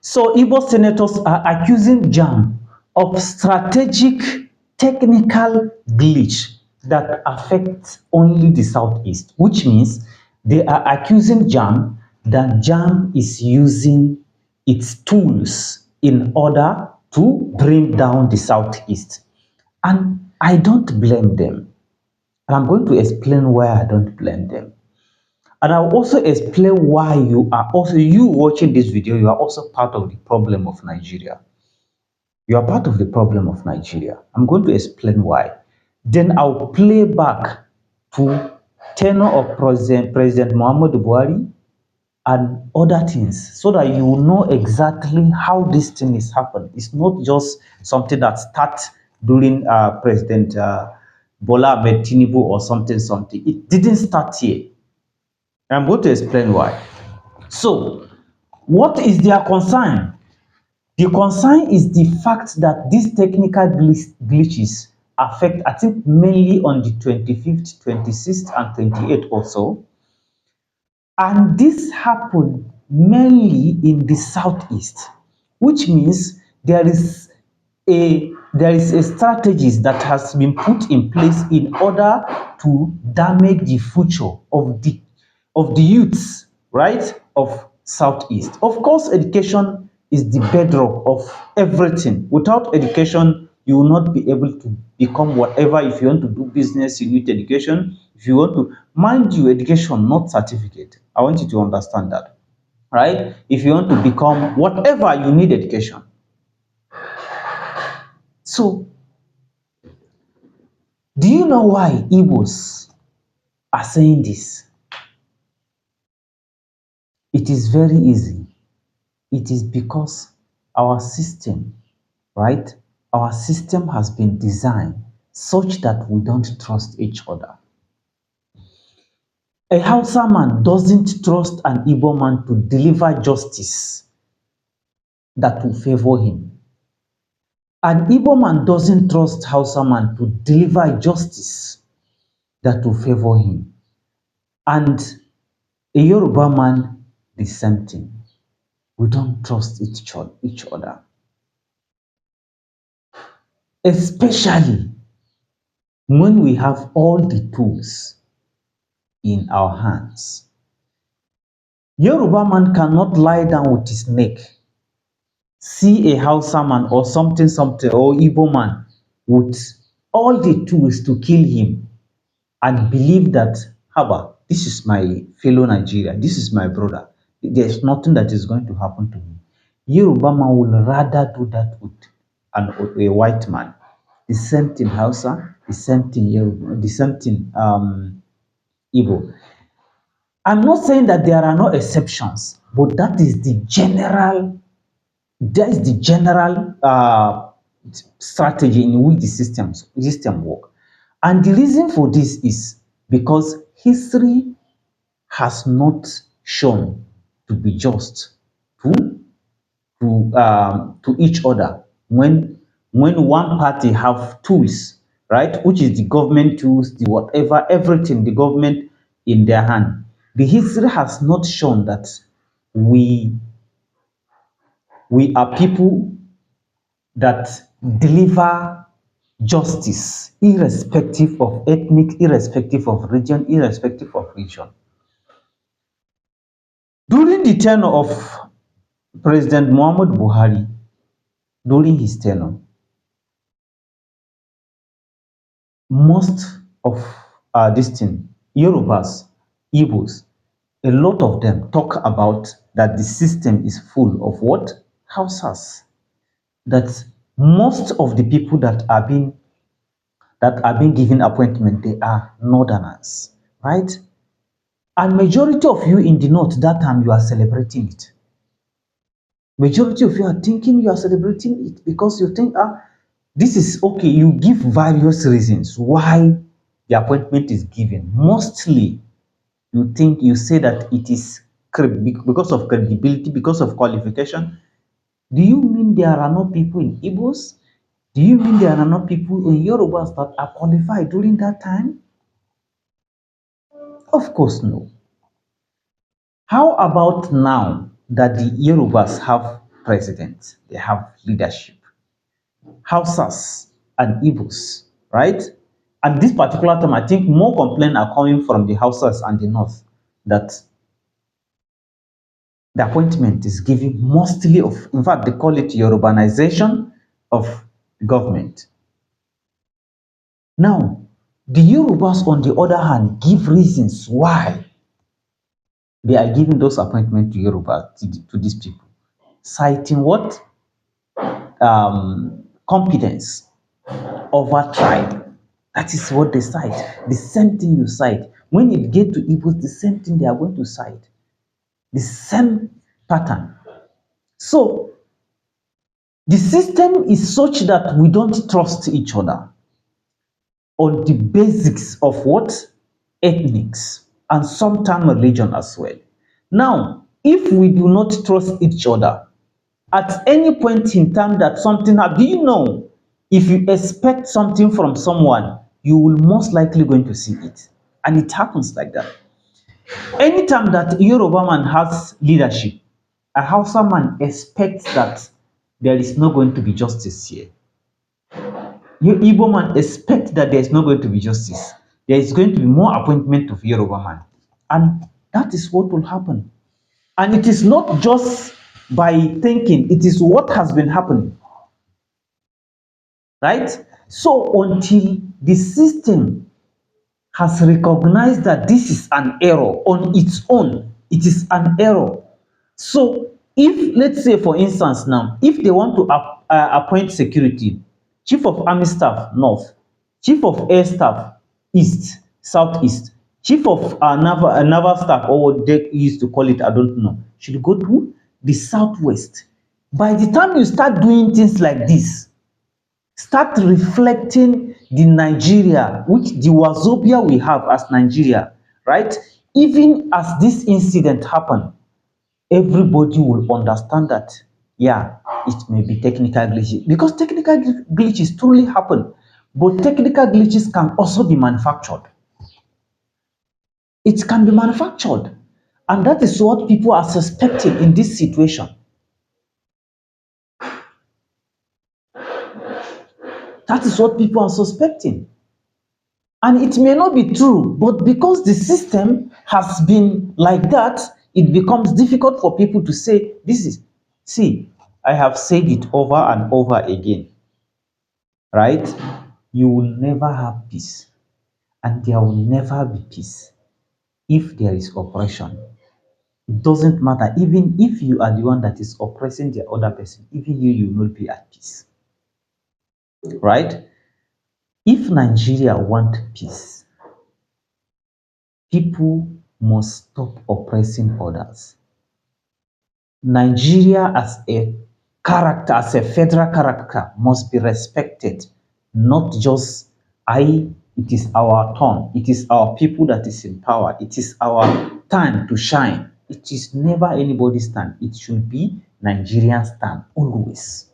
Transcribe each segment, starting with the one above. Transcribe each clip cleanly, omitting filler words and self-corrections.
So Igbo senators are accusing JAMB of strategic technical glitch that affects only the southeast, which means they are accusing JAMB that JAMB is using its tools in order to bring down the southeast. And I don't blame them. And I'm going to explain why I don't blame them. And I'll also explain why you watching this video, you are also part of the problem of Nigeria. You are part of the problem of Nigeria. I'm going to explain why. Then I'll play back to tenor of President Muhammadu Buhari and other things so that you will know exactly how this thing is happening. It's not just something that starts during President Bola Ahmed Tinubu or something. It didn't start here. I'm going to explain why. So, what is their concern? The concern is the fact that these technical glitches affect, I think, mainly on the 25th, 26th, and 28th or so. And this happened mainly in the southeast, which means there is a strategy that has been put in place in order to damage the future of the youths, right, of southeast. Of course, education is the bedrock of everything. Without education, you will not be able to become whatever. If you want to do business, you need education. If you want to, mind you, education, not certificate. I want you to understand that, right? If you want to become whatever, you need education. So, do you know why Igbos are saying this? It is very easy. It is because our system, right? Our system has been designed such that we don't trust each other. A Hausa man doesn't trust an Igbo man to deliver justice that will favor him. An Igbo man doesn't trust Hausa man to deliver justice that will favor him. And a Yoruba man, the same thing. We don't trust each other. Especially when we have all the tools in our hands. Yoruba man cannot lie down with his neck, see a Hausa man or something, or Igbo man with all the tools to kill him and believe that, haba, this is my fellow Nigerian, this is my brother. There's nothing that is going to happen to me. Yoruba man will rather do that with a white man. The same thing Hausa, the same thing Yoruba, the same thing Igbo. I'm not saying that there are no exceptions, but that is the general strategy in which the system work. And the reason for this is because history has not shown to be just to each other when one party have tools, right, which is the government tools, the whatever, everything, the government in their hand. The history has not shown that we are people that deliver justice irrespective of ethnic, irrespective of region, irrespective of region. During the tenure of President Muhammad Buhari, during his tenure, most of this thing, Yorubas, Igbos, a lot of them talk about that the system is full of what? Hausas. That most of the people that are being given appointment, they are northerners, right? And majority of you in the north, that time you are celebrating it. Majority of you are thinking you are celebrating it because you think, this is okay. You give various reasons why the appointment is given. Mostly, you say that it is because of credibility, because of qualification. Do you mean there are no people in Igbos? Do you mean there are no people in Yorubas that are qualified during that time? Of course, no. How about now that the Yorubas have president, they have leadership. Hausas and Igbos, right? At this particular time, I think more complaints are coming from the Hausas and the North that the appointment is giving mostly of, in fact, they call it Yorubanization of government. Now, the Yorubas, on the other hand, give reasons why they are giving those appointments to Yoruba, to these people, citing what? Competence over tribe. That is what they cite. The same thing you cite. When it gets to Igbos, the same thing they are going to cite. The same pattern. So, the system is such that we don't trust each other on the basics of what? Ethnics and sometimes religion as well. Now, if we do not trust each other, at any point in time that something happens, do you know, if you expect something from someone, you will most likely going to see it. And it happens like that. Anytime that Yoruba man has leadership, a Hausa man expects that there is not going to be justice here. Your Igbo man expects that there is not going to be justice. There is going to be more appointment of Yoruba man. And that is what will happen. And it is not just by thinking, it is what has been happening. Right? So until the system has recognized that this is an error on its own, it is an error. So if, let's say for instance now, if they want to appoint security, chief of army staff north, chief of air staff east, southeast, chief of naval staff, or what they used to call it, I don't know, should go to the southwest. By the time you start doing things like this, start reflecting the Nigeria, which the Wazobia we have as Nigeria, right? Even as this incident happened, everybody will understand that, yeah, it may be technical glitches, because technical glitches truly happen, but technical glitches can also be manufactured. It can be manufactured, and that is what people are suspecting in this situation. That is what people are suspecting. And it may not be true, but because the system has been like that, it becomes difficult for people to say, this is, see, I have said it over and over again, right? You will never have peace, and there will never be peace if there is oppression. It doesn't matter, even if you are the one that is oppressing the other person, even you will not be at peace, right? If Nigeria want peace, people must stop oppressing others. Nigeria as a character, as a federal character, must be respected, not just it is our turn, it is our people that is in power, it is our time to shine. It is never anybody's time. It should be Nigerian's time, always.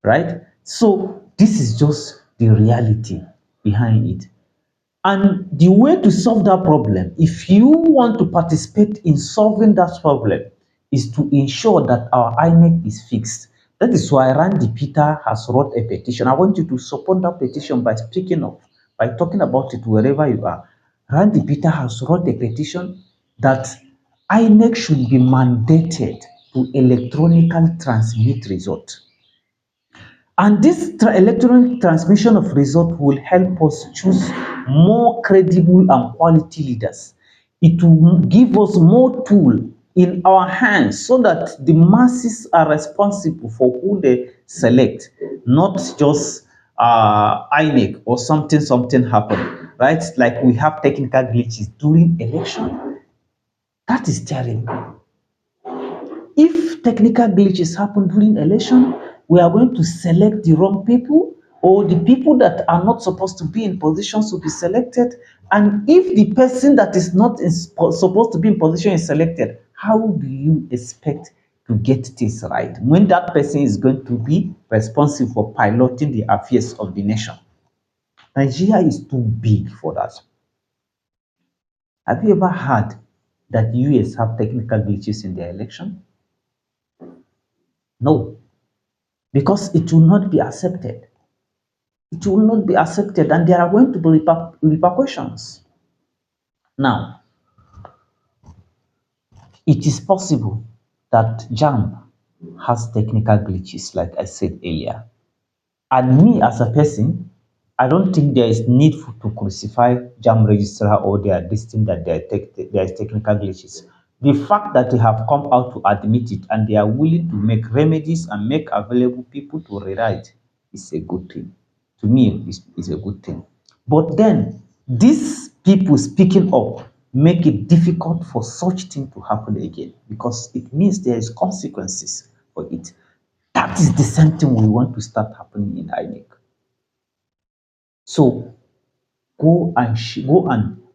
Right? So this is just the reality behind it. And the way to solve that problem, if you want to participate in solving that problem, is to ensure that our INEC is fixed. That is why Randy Peter has wrote a petition. I want you to support that petition by speaking up, by talking about it wherever you are. Randy Peter has wrote a petition that INEC should be mandated to electronically transmit results. And this electronic transmission of result will help us choose more credible and quality leaders. It will give us more tool in our hands so that the masses are responsible for who they select, not just INEC or something happen, right? Like we have technical glitches during election. That is terrible. If technical glitches happen during election, we are going to select the wrong people, or the people that are not supposed to be in positions will be selected. And if the person that is not supposed to be in position is selected, how do you expect to get this right when that person is going to be responsible for piloting the affairs of the nation? Nigeria is too big for that. Have you ever heard that US have technical glitches in their election? No, because it will not be accepted. It will not be accepted, and there are going to be repercussions. Now, it is possible that JAMB has technical glitches, like I said earlier. And me as a person, I don't think there is need to crucify JAMB registrar or their this thing that there is technical glitches. The fact that they have come out to admit it and they are willing to make remedies and make available people to rewrite is a good thing. To me, is a good thing. But then these people speaking up make it difficult for such thing to happen again, because it means there is consequences for it. That is the same thing we want to start happening in INEC. So go and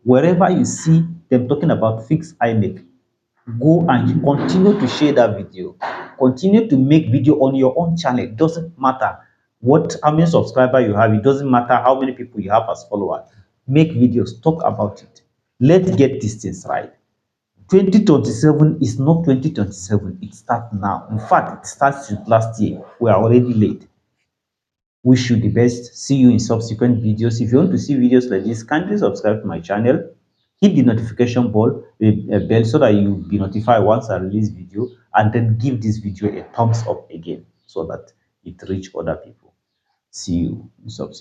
wherever you see them talking about fix INEC, go and continue to share that video. Continue to make video on your own channel. It doesn't matter how many subscribers you have. It doesn't matter how many people you have as followers. Make videos, talk about it. Let's get these things right. 2027 is not 2027. It starts now. In fact, it starts since last year. We are already late. Wish you the best. See you in subsequent videos. If you want to see videos like this, kindly subscribe to my channel. Hit the notification bell so that you'll be notified once I release video, and then give this video a thumbs up again so that it reach other people. See you in subsequent.